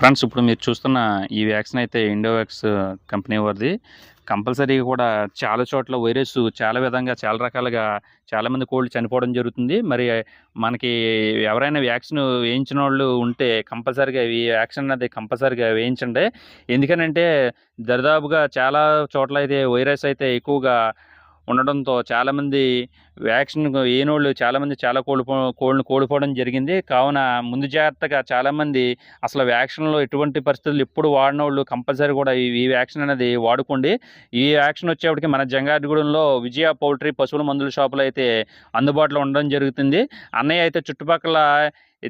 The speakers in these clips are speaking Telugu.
ఫ్రెండ్స్, ఇప్పుడు మీరు చూస్తున్న ఈ వ్యాక్సిన్ అయితే ఇండోవాక్స్ కంపెనీ వారిది. కంపల్సరీగా కూడా చాలా చోట్ల వైరస్ చాలా విధంగా, చాలా రకాలుగా చాలామంది కోళ్ళు చనిపోవడం జరుగుతుంది. మరి మనకి ఎవరైనా వ్యాక్సిన్ వేయించినోళ్ళు ఉంటే కంపల్సరీగా ఈ వ్యాక్సిన్ అనేది కంపల్సరీగా వేయించండి. ఎందుకనంటే దరిదాపుగా చాలా చోట్ల అయితే వైరస్ అయితే ఎక్కువగా ఉండడంతో చాలామంది వ్యాక్సిన్ వేయనోళ్ళు చాలామంది చాలా కోళ్ళను కోల్పోవడం జరిగింది. కావున ముందు జాగ్రత్తగా చాలామంది అసలు వ్యాక్సిన్‌లో ఎటువంటి పరిస్థితుల్లో ఎప్పుడు వాడినోళ్ళు కంపల్సరీ కూడా ఈ ఈ వ్యాక్సిన్ అనేది వాడుకోండి. ఈ వ్యాక్సిన్ వచ్చేప్పటికి మన జంగారెడ్డిగూడెంలో విజయ పౌల్ట్రీ పశువుల మందుల షాపులో అయితే అందుబాటులో ఉండడం జరుగుతుంది. అన్నయ్య అయితే చుట్టుపక్కల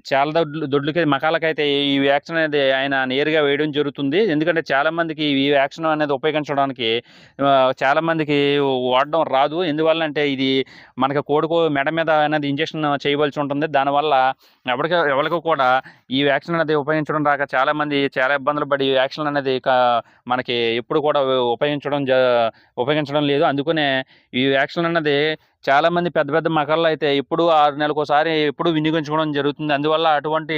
చాలా దొడ్లకి మకాలకైతే ఈ వ్యాక్సిన్ అనేది ఆయన నేరుగా వేయడం జరుగుతుంది. ఎందుకంటే చాలామందికి ఈ వ్యాక్సిన్ అనేది ఉపయోగించడానికి చాలామందికి వాడడం రాదు. ఎందువల్లంటే ఇది మనకి కోడికో మెడ మీద అనేది ఇంజెక్షన్ చేయవలసి ఉంటుంది. దానివల్ల ఎవరికి కూడా ఈ వ్యాక్సిన్ అనేది ఉపయోగించడం రాక చాలామంది చాలా ఇబ్బందులు పడి ఈ వ్యాక్సిన్ అనేది మనకి ఎప్పుడు కూడా ఉపయోగించడం లేదు. అందుకనే ఈ వ్యాక్సిన్ అన్నది చాలామంది పెద్ద పెద్ద మకాల్లో అయితే ఎప్పుడు 6 నెలలకోసారి ఎప్పుడు వినియోగించుకోవడం జరుగుతుంది. అందువల్ల అటువంటి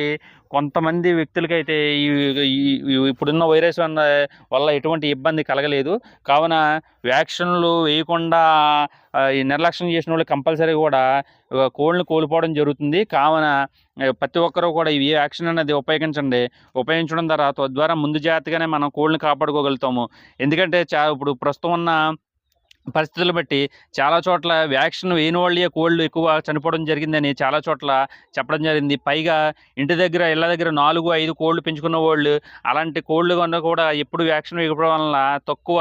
కొంతమంది వ్యక్తులకైతే ఈ ఈ ఇప్పుడున్న వైరస్ వల్ల ఎటువంటి ఇబ్బంది కలగలేదు. కావున వ్యాక్సిన్‌లు వేయకుండా ఈ నిర్లక్ష్యం చేసినోళ్ళు కంపల్సరీ కూడా కోళ్ళను కోల్పోవడం జరుగుతుంది. కావున ప్రతి ఒక్కరూ కూడా ఈ వ్యాక్సిన్ అనేది ఉపయోగించండి. ఉపయోగించడం ద్వారా తద్వారా ముందు జాగ్రత్తగానే మనం కోళ్ళని కాపాడుకోగలుగుతాము. ఎందుకంటే ఇప్పుడు ప్రస్తుతం ఉన్న పరిస్థితులు బట్టి చాలా చోట్ల వ్యాక్సిన్ వేయని వాళ్ళే కోళ్ళు ఎక్కువ చనిపోవడం జరిగిందని చాలా చోట్ల చెప్పడం జరిగింది. పైగా ఇంటి దగ్గర, ఇళ్ళ దగ్గర 4, 5 కోళ్ళు పెంచుకున్న వాళ్ళు అలాంటి కోళ్ళు కన్నా కూడా ఎప్పుడు వ్యాక్సిన్ వేయకపోవడం వలన తక్కువ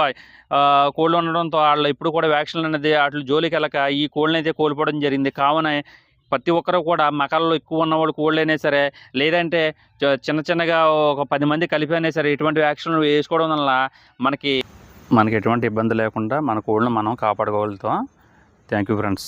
కోళ్ళు ఉండడంతో వాళ్ళు ఎప్పుడు కూడా వ్యాక్సిన్ అనేది వాటి జోలికెళ్ళక ఈ కోళ్ళనైతే కోల్పోవడం జరిగింది. కావున ప్రతి ఒక్కరు కూడా మకాల్లో ఎక్కువ ఉన్నవాళ్ళు కోళ్ళైనా సరే, లేదంటే చిన్న చిన్నగా ఒక 10 మంది కలిపి అయినా సరే ఇటువంటి వ్యాక్సిన్‌లు వేసుకోవడం వల్ల మనకి ఎటువంటి ఇబ్బంది లేకుండా మన కోళ్ళను మనం కాపాడుకోగలుగుతాం. Thank you friends.